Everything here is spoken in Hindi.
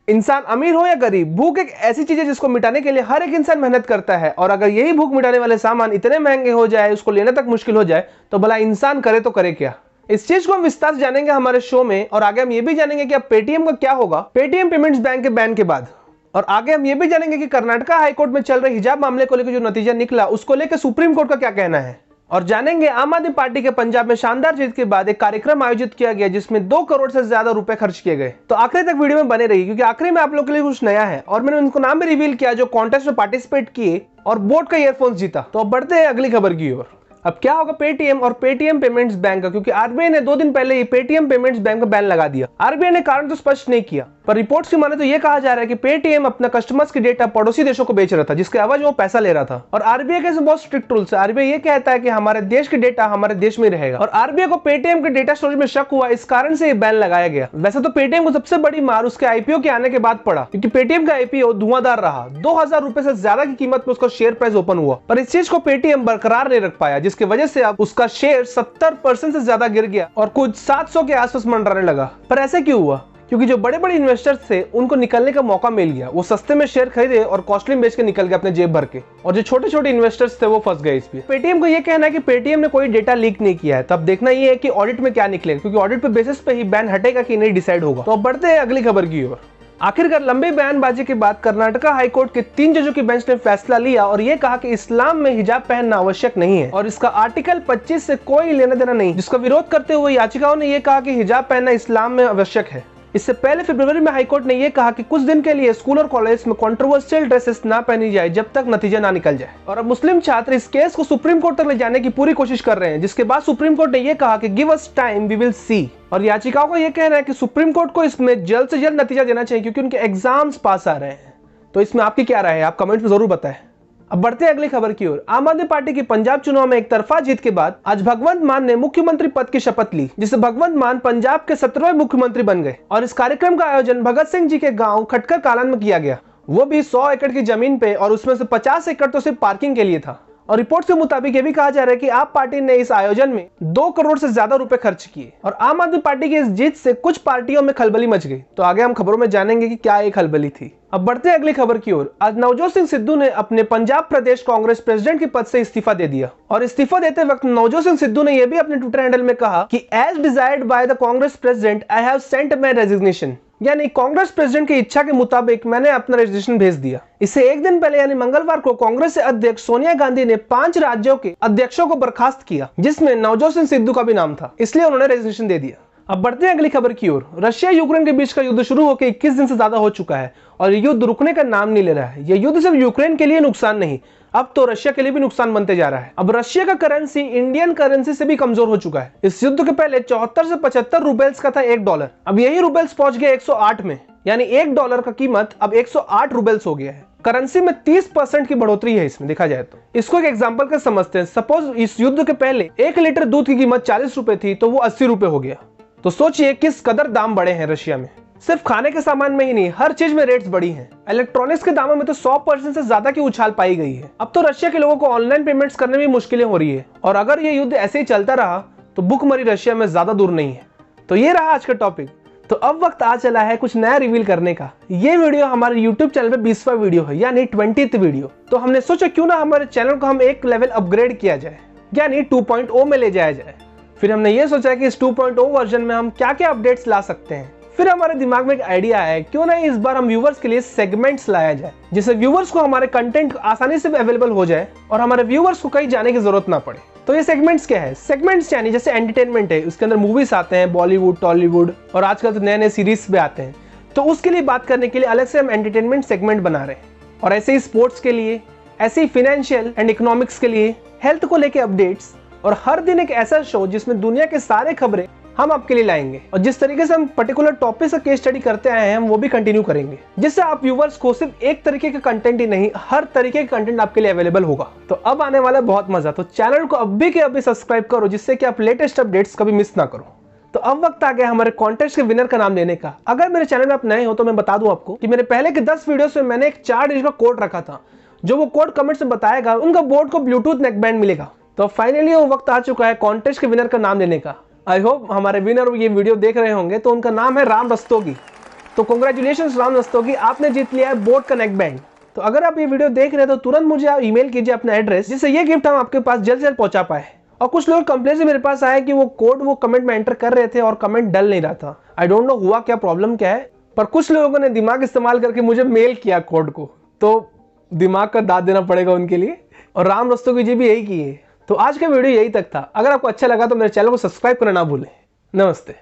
इंसान अमीर हो या गरीब, भूख एक ऐसी चीज है जिसको मिटाने के लिए हर एक इंसान मेहनत करता है। और अगर यही भूख मिटाने वाले सामान इतने महंगे हो जाए, उसको लेने तक मुश्किल हो जाए, तो भला इंसान करे तो करे क्या। इस चीज को हम विस्तार से जानेंगे हमारे शो में। और आगे हम ये भी जानेंगे कि अब पेटीएम का क्या होगा पेटीएम पेमेंट्स बैंक के बैन के बाद। और आगे हम ये भी जानेंगे कि कर्नाटका हाईकोर्ट में चल रहे हिजाब मामले को लेकर जो नतीजा निकला, उसको लेकर सुप्रीम कोर्ट का क्या कहना है। और जानेंगे आम आदमी पार्टी के पंजाब में शानदार जीत के बाद एक कार्यक्रम आयोजित किया गया जिसमें 2 करोड़ से ज्यादा रुपए खर्च किए गए। तो आखिरी तक वीडियो में बने रहिए, क्योंकि आखिरी में आप लोग के लिए कुछ नया है और मैंने उनको नाम भी रिवील किया जो कॉन्टेस्ट में पार्टिसिपेट किए और बोट का ईयरफोन्स जीता। तो अब बढ़ते हैं अगली खबर की ओर। अब क्या होगा पेटीएम और पेटीएम पेमेंट्स बैंक का, क्योंकि आरबीआई ने 2 दिन पहले ही पेटीएम पेमेंट्स बैंक का बैन लगा दिया। आरबीआई ने कारण तो स्पष्ट नहीं किया, पर रिपोर्ट्स की माने तो यह कहा जा रहा है कि पेटीएम अपना कस्टमर्स की डेटा पड़ोसी देशों को बेच रहा था, जिसके एवज वो पैसा ले रहा था। और आरबीआई के बहुत स्ट्रिक्ट रूल्स है। आरबीआई ये कहता है कि हमारे देश की डेटा हमारे देश में रहेगा, और आरबीआई को पेटीएम के डेटा स्टोरेज में शक हुआ, इस कारण से ये बैन लगाया गया। वैसे तो पेटीएम को सबसे बड़ी मार उसके आईपीओ के आने के बाद पड़ा, क्योंकि पेटीएम का आईपीओ धुआंधार रहा। 2000 रुपए से ज्यादा की कीमत में उसका शेयर प्राइस ओपन हुआ, पर इस चीज को पेटीएम बरकरार नहीं रख पाया, जिसकी वजह से अब उसका शेयर 70% से ज्यादा गिर गया और कुछ 700 के आसपास मंडराने लगा। पर ऐसे क्यों हुआ? क्योंकि जो बड़े बड़े इन्वेस्टर्स थे उनको निकलने का मौका मिल गया। वो सस्ते में शेयर खरीदे और कॉस्टली में बेच के निकल गए अपने जेब भर के, और जो छोटे छोटे इन्वेस्टर्स थे वो फंस गए इसमें। पेटीएम को ये कहना है कि पेटीएम ने कोई डेटा लीक नहीं किया है। तब देखना ये है कि ऑडिट में क्या निकलेगा, क्योंकि ऑडिट पे बेसिस पे ही बैन हटेगा कि नहीं डिसाइड होगा। तो अब बढ़ते हैं अगली खबर की ओर। आखिरकार लंबे बयानबाजी के बाद कर्नाटका हाईकोर्ट के 3 जजों की बेंच ने फैसला लिया और यह कहा कि इस्लाम में हिजाब पहनना आवश्यक नहीं है और इसका आर्टिकल 25 से कोई लेना देना नहीं, जिसका विरोध करते हुए याचिकाओं ने यह कहा कि हिजाब पहनना इस्लाम में आवश्यक है। इससे पहले फरवरी में हाईकोर्ट ने यह कहा कि कुछ दिन के लिए स्कूल और कॉलेज में कंट्रोवर्शियल ड्रेसेस ना पहनी जाए जब तक नतीजा ना निकल जाए। और अब मुस्लिम छात्र इस केस को सुप्रीम कोर्ट तक ले जाने की पूरी कोशिश कर रहे हैं, जिसके बाद सुप्रीम कोर्ट ने यह कहा कि give us time we will see. और याचिकाओं का यह कहना है कि सुप्रीम कोर्ट को इसमें जल्द से जल्द नतीजा देना चाहिए, क्योंकि उनके एग्जाम्स पास आ रहे हैं। तो इसमें आपकी क्या राय है, आप कमेंट में जरूर बताएं। अब बढ़ते हैं अगली खबर की ओर। आम आदमी पार्टी की पंजाब चुनाव में एक तरफा जीत के बाद आज भगवंत मान ने मुख्यमंत्री पद की शपथ ली, जिससे भगवंत मान पंजाब के 17वें मुख्यमंत्री बन गए। और इस कार्यक्रम का आयोजन भगत सिंह जी के गांव खटकर कालान में किया गया, वो भी 100 एकड़ की जमीन पे, और उसमें से 50 एकड़ तो सिर्फ पार्किंग के लिए था। और रिपोर्ट के मुताबिक ये भी कहा जा रहा है कि आप पार्टी ने इस आयोजन में 2 करोड़ से ज्यादा रुपए खर्च किए। और आम आदमी पार्टी की इस जीत से कुछ पार्टियों में खलबली मच गई। तो आगे हम खबरों में जानेंगे कि क्या ये खलबली थी। अब बढ़ते हैं अगली खबर की ओर। आज नवजोत सिंह सिद्धू ने अपने पंजाब प्रदेश कांग्रेस प्रेसिडेंट के पद से इस्तीफा दे दिया। और इस्तीफा देते वक्त नवजोत सिंह सिद्धू ने यह भी अपने ट्विटर हैंडल में कहा कि as desired by the Congress president I have sent my resignation, यानी कांग्रेस प्रेसिडेंट की इच्छा के मुताबिक मैंने अपना रेजिग्नेशन भेज दिया। इससे एक दिन पहले यानी मंगलवार को कांग्रेस अध्यक्ष सोनिया गांधी ने 5 राज्यों के अध्यक्षों को बर्खास्त किया, जिसमें नवजोत सिंह सिद्धू का भी नाम था, इसलिए उन्होंने रेजिग्नेशन दे दिया। अब बढ़ते हैं अगली खबर की ओर। रशिया यूक्रेन के बीच का युद्ध शुरू होकर 21 दिन से ज्यादा हो चुका है और युद्ध रुकने का नाम नहीं ले रहा है। यह युद्ध सिर्फ यूक्रेन के लिए नुकसान नहीं, अब तो रशिया के लिए भी नुकसान बनते जा रहा है। अब रशिया का करेंसी इंडियन करेंसी से भी कमजोर हो चुका है। इस युद्ध के पहले 74 से 75 रूबेल्स का था 1 डॉलर, अब यही रूबेल्स पहुंच गया 108 में, यानी 1 डॉलर का कीमत अब 108 रूबेल्स हो गया है। करेंसी में 30% की बढ़ोतरी है इसमें देखा जाए तो। इसको एक एग्जांपल का समझते हैं। सपोज इस युद्ध के पहले 1 लीटर दूध की कीमत 40 रुपए थी, तो वो 80 रुपए हो गया। तो सोचिए किस कदर दाम बढ़े हैं रशिया में। सिर्फ खाने के सामान में ही नहीं, हर चीज में रेट्स बढ़ी हैं। इलेक्ट्रॉनिक्स के दामों में तो 100% से ज्यादा की उछाल पाई गई है। अब तो रशिया के लोगों को ऑनलाइन पेमेंट्स करने में मुश्किलें हो रही है, और अगर ये युद्ध ऐसे ही चलता रहा तो भूखमरी रशिया में ज्यादा दूर नहीं है। तो ये रहा आज का टॉपिक। तो अब वक्त आ चला है कुछ नया रिवील करने का। ये वीडियो हमारे YouTube चैनल पे 20वां वीडियो है, यानी 20th वीडियो। तो हमने सोचा क्यों ना हमारे चैनल को हम एक लेवल अपग्रेड किया जाए, यानी 2.0 में ले जाया जाए। फिर हमने ये सोचा कि इस 2.0 वर्जन में हम क्या क्या अपडेट्स ला सकते हैं। फिर हमारे दिमाग में एक आइडिया आया, क्यों ना इस बार हम व्यूवर्स के लिए सेगमेंट्स लाया जाए, जिससे व्यूवर्स को हमारे कंटेंट आसानी से अवेलेबल हो जाए और हमारे व्यूवर्स को कहीं जाने की जरूरत ना पड़े। तो ये सेगमेंट्स क्या है? सेगमेंट्स यानी जैसे एंटरटेनमेंट है, उसके अंदर मूवीज आते हैं, बॉलीवुड, टॉलीवुड, और आजकल तो नए नए सीरीज भी आते हैं। तो उसके लिए बात करने के लिए अलग से हम एंटरटेनमेंट सेगमेंट बना रहे हैं। और ऐसे ही स्पोर्ट्स के लिए, ऐसे ही फाइनेंशियल एंड इकोनॉमिक्स के लिए, हेल्थ को लेके अपडेट्स, और हर दिन एक ऐसा शो जिसमें दुनिया के सारे खबरें हम आपके लिए लाएंगे। और जिस तरीके से हम पर्टिकुलर टॉपिक से केस स्टडी करते आए हैं, हम वो भी कंटिन्यू करेंगे, जिससे आप व्यूवर्स को सिर्फ एक तरीके का कंटेंट ही नहीं, हर तरीके का कंटेंट आपके लिए अवेलेबल होगा। तो अब आने वाला है बहुत मजा। तो चैनल को अभी के अभी सब्सक्राइब करो, जिससे कि आप लेटेस्ट अपडेट्स कभी मिस ना करो। तो अब वक्त आ गया हमारे कॉन्टेस्ट के विनर का नाम लेने का। अगर मेरे चैनल में आप नए हो तो मैं बता दूं आपको कि मेरे पहले के 10 वीडियोस में मैंने एक 4 डिजिट का कोड रखा था। जो वो कोड कमेंट्स में बताएगा, उनका बोर्ड को ब्लूटूथ नेकबैंड मिलेगा। तो फाइनली वो वक्त आ चुका है कॉन्टेस्ट के विनर का नाम लेने का। आई होप हमारे विनर ये वीडियो देख रहे होंगे। तो उनका नाम है राम रस्तोगी। तो कांग्रेचुलेशंस राम रस्तोगी, आपने जीत लिया है बोट का नेक बैंड। तो अगर आप ये वीडियो देख रहे हैं तो तुरंत मुझे आप ईमेल कीजिए अपना एड्रेस, जिससे ये गिफ्ट हम आपके पास जल्द से जल्द पहुंचा पाए। और कुछ लोग कंप्लेन से मेरे पास आए कि वो कोड वो कमेंट में एंटर कर रहे थे और कमेंट डल नहीं रहा था। आई डोंट नो हुआ क्या, प्रॉब्लम क्या है, पर कुछ लोगों ने दिमाग इस्तेमाल करके मुझे मेल किया कोड को, तो दिमाग का दाद देना पड़ेगा उनके लिए। और राम रस्तोगी जी भी यही किए। तो आज का वीडियो यही तक था। अगर आपको अच्छा लगा तो मेरे चैनल को सब्सक्राइब करना ना भूलें। नमस्ते।